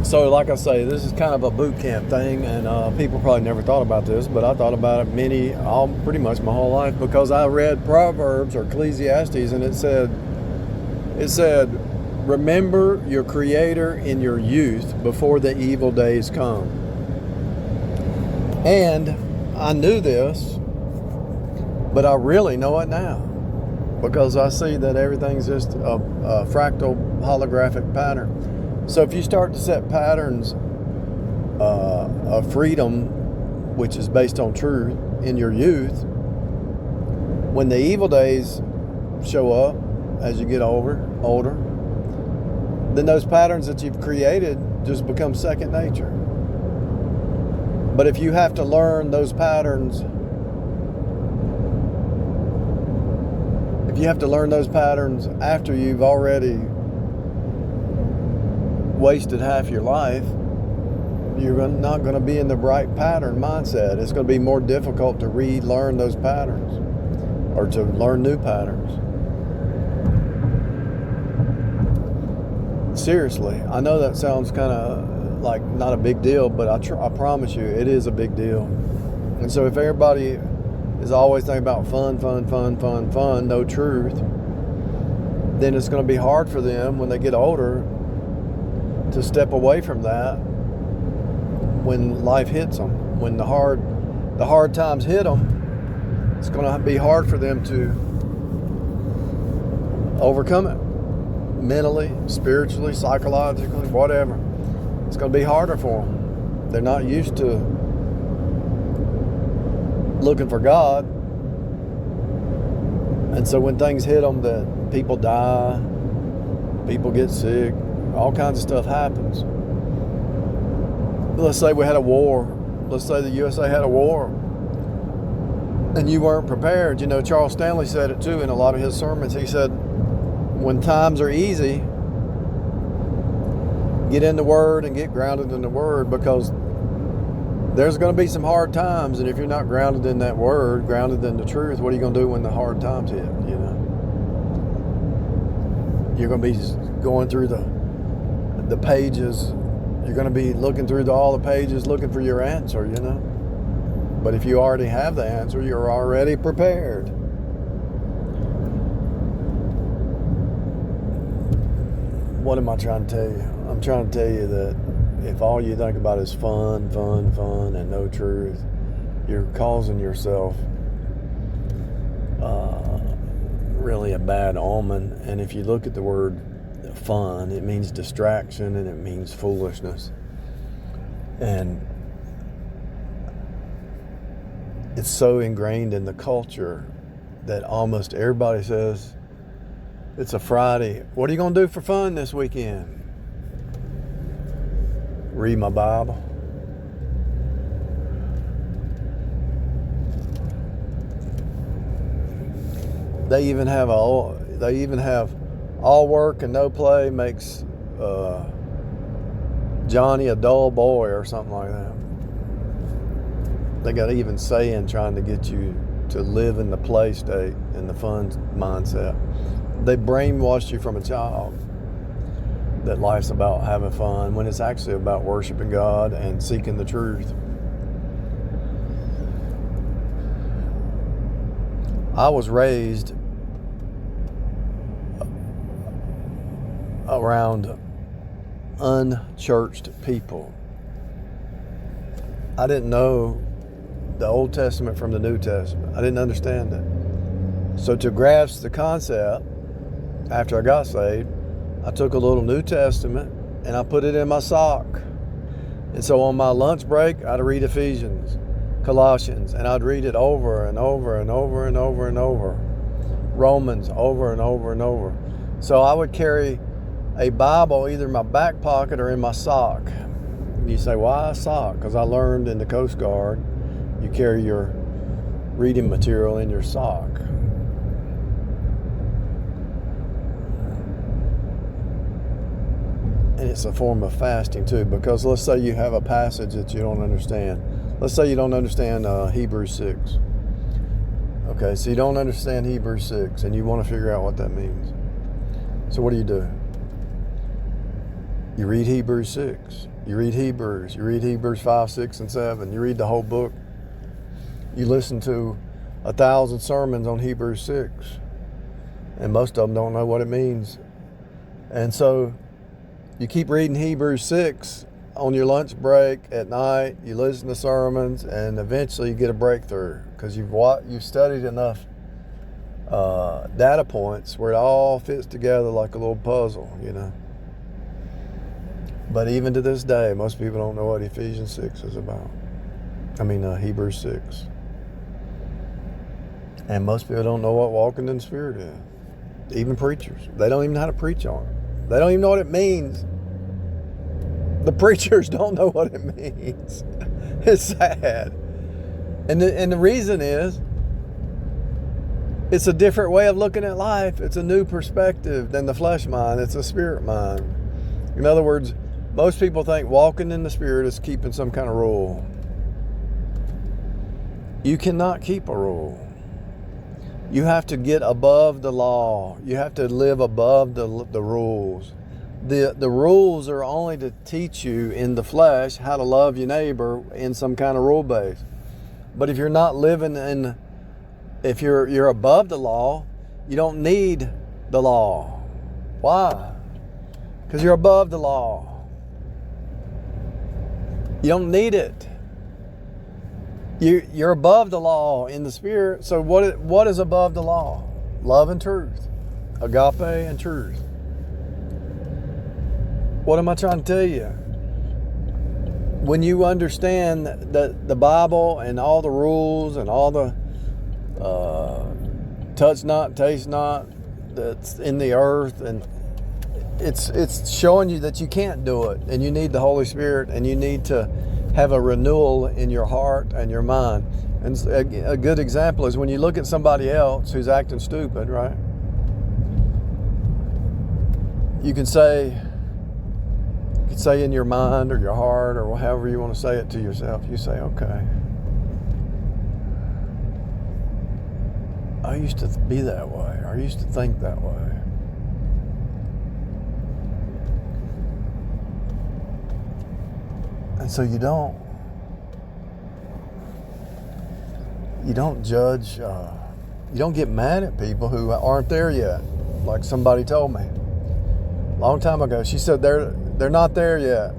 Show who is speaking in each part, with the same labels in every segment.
Speaker 1: So, like I say, this is kind of a boot camp thing, and people probably never thought about this, but I thought about it pretty much my whole life, because I read Proverbs or Ecclesiastes, and it said, remember your Creator in your youth before the evil days come. And I knew this, but I really know it now, because I see that everything's just a fractal holographic pattern. So if you start to set patterns of freedom, which is based on truth, in your youth, when the evil days show up as you get older, then those patterns that you've created just become second nature. But if you have to learn those patterns, after you've already wasted half your life, you're not going to be in the right pattern mindset. It's going to be more difficult to relearn those patterns or to learn new patterns. Seriously, I know that sounds kind of like not a big deal, but I promise you it is a big deal. And so if everybody is always thinking about fun, no truth, then it's going to be hard for them when they get older to step away from that when life hits them. When the hard times hit them, it's going to be hard for them to overcome it. Mentally, spiritually, psychologically, whatever. It's going to be harder for them. They're not used to looking for God. And so when things hit them, that people die, people get sick, all kinds of stuff happens. Let's say we had a war. Let's say the USA had a war and you weren't prepared. You know, Charles Stanley said it too in a lot of his sermons. He said, when times are easy, get in the Word and get grounded in the Word, because there's going to be some hard times, and if you're not grounded in that Word, grounded in the truth, what are you going to do when the hard times hit? You know, you're going to be going through the pages. You're going to be looking through all the pages looking for your answer, you know. But if you already have the answer, you're already prepared. What am I trying to tell you? I'm trying to tell you that if all you think about is fun, and no truth, you're causing yourself really a bad omen. And if you look at the word fun, it means distraction and it means foolishness. And it's so ingrained in the culture that almost everybody says, it's a Friday. What are you going to do for fun this weekend? Read my Bible. They even have all work and no play makes Johnny a dull boy or something like that. They got even saying trying to get you to live in the play state and the fun mindset. They brainwash you from a child that life's about having fun when it's actually about worshiping God and seeking the truth. I was raised around unchurched people. I didn't know the Old Testament from the New Testament. I didn't understand it. So to grasp the concept, after I got saved, I took a little New Testament and I put it in my sock. And so on my lunch break, I'd read Ephesians, Colossians, and I'd read it over and over and over and over and over. Romans over and over and over. So I would carry a Bible either in my back pocket or in my sock. And you say, why a sock? Because I learned in the Coast Guard, you carry your reading material in your sock. And it's a form of fasting too, because let's say you have a passage that you don't understand. Let's say you don't understand Hebrews 6. Okay, so you don't understand Hebrews 6 and you want to figure out what that means. So what do? You read Hebrews 6. You read Hebrews. You read Hebrews 5, 6, and 7. You read the whole book. You listen to 1,000 sermons on Hebrews 6. And most of them don't know what it means. And so you keep reading Hebrews 6 on your lunch break at night. You listen to sermons, and eventually you get a breakthrough because you've studied enough data points where it all fits together like a little puzzle, you know. But even to this day, most people don't know what Ephesians 6 is about. Hebrews 6. And most people don't know what walking in the Spirit is. Even preachers. They don't even know how to preach on it. They don't even know what it means. The preachers don't know what it means. It's sad. And the reason is, it's a different way of looking at life. It's a new perspective than the flesh mind. It's a spirit mind. In other words, most people think walking in the Spirit is keeping some kind of rule. You cannot keep a rule. You have to get above the law. You have to live above the rules. The rules are only to teach you in the flesh how to love your neighbor in some kind of rule base. But if you're not living if you're above the law, you don't need the law. Why? Because you're above the law. You don't need it. You're above the law in the Spirit. So what is above the law? Love and truth. Agape and truth. What am I trying to tell you? When you understand the Bible and all the rules and all the touch not, taste not that's in the earth, and it's showing you that you can't do it, and you need the Holy Spirit, and you need to have a renewal in your heart and your mind. And a good example is when you look at somebody else who's acting stupid, right? You can say in your mind or your heart or however you want to say it to yourself, you say, okay, I used to be that way. I used to think that way. And so you don't judge, you don't get mad at people who aren't there yet. Like somebody told me a long time ago, she said they're not there yet.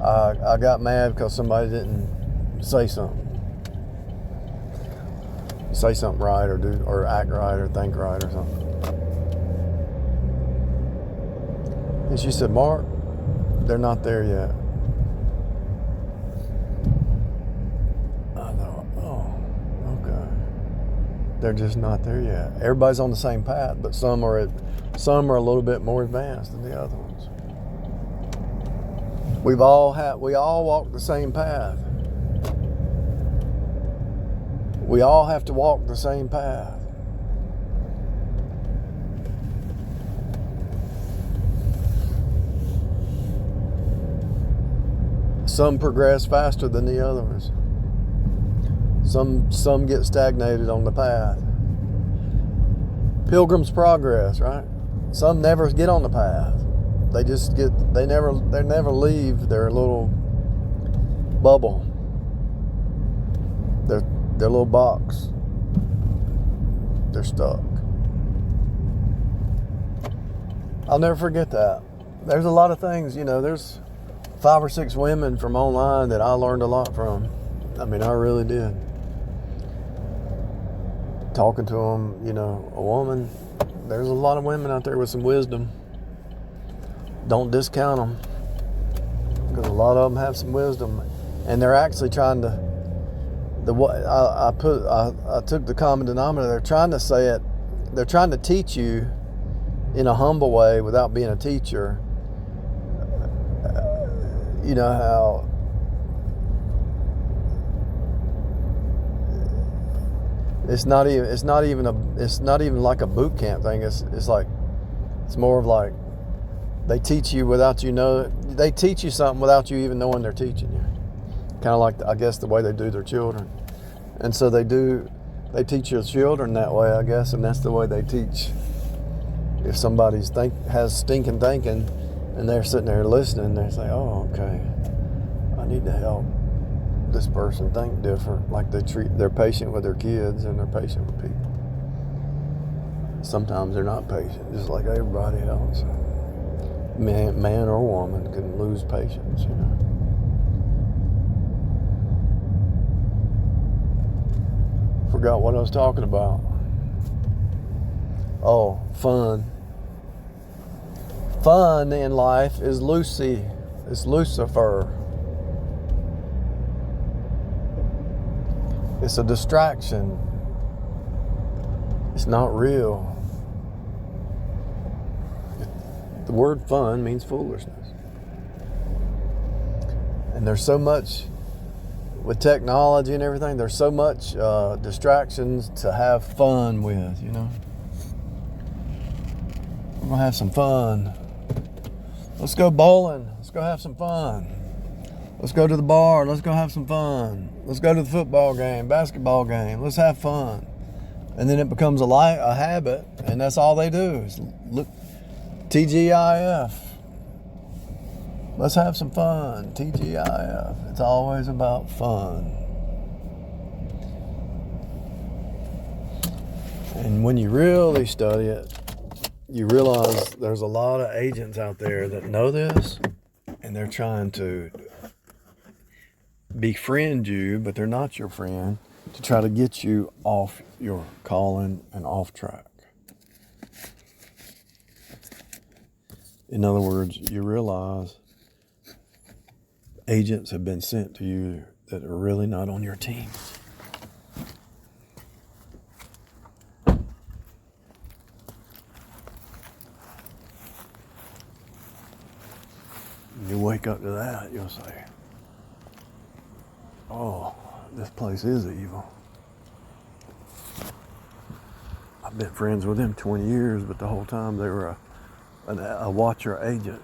Speaker 1: I got mad because somebody didn't say something right or act right or think right or something. And she said, Mark, they're not there yet. I thought, oh, okay. They're just not there yet. Everybody's on the same path, but some are a little bit more advanced than the other ones. We all walk the same path. We all have to walk the same path. Some progress faster than the others. Some get stagnated on the path. Pilgrim's Progress, right? Some never get on the path. They never leave their little bubble. Their little box. They're stuck. I'll never forget that. There's a lot of things, there's 5 or 6 women from online that I learned a lot from. I really did. Talking to them, a woman, there's a lot of women out there with some wisdom. Don't discount them, because a lot of them have some wisdom, and they're actually trying to. I took the common denominator. They're trying to say it. They're trying to teach you in a humble way without being a teacher. You know how it's not even like a boot camp thing. It's more of like they teach you without they teach you something without you even knowing they're teaching you. Kind of like, I guess, the way they do their children. And so they do They teach your children that way, I guess, and that's the way they teach. If somebody's has stinking thinking, and they're sitting there listening, they say, "Oh, okay, I need to help this person think different." Like they're patient with their kids and they're patient with people. Sometimes they're not patient, just like everybody else. Man or woman can lose patience, you know. Forgot what I was talking about. Oh, fun. Fun in life is Lucy. It's Lucifer. It's a distraction. It's not real. The word fun means foolishness. And there's so much, with technology and everything, there's so much distractions to have fun with, you know. We're going to have some fun. Let's go bowling. Let's go have some fun. Let's go to the bar. Let's go have some fun. Let's go to the football game, basketball game. Let's have fun. And then it becomes a habit, and that's all they do is look, TGIF. Let's have some fun. TGIF. It's always about fun. And when you really study it, you realize there's a lot of agents out there that know this, and they're trying to befriend you, but they're not your friend, to try to get you off your calling and off track. In other words, you realize agents have been sent to you that are really not on your team. You wake up to that, you'll say, "Oh, this place is evil. I've been friends with them 20 years, but the whole time they were a watcher agent."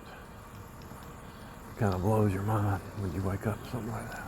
Speaker 1: Kind of blows your mind when you wake up to something like that.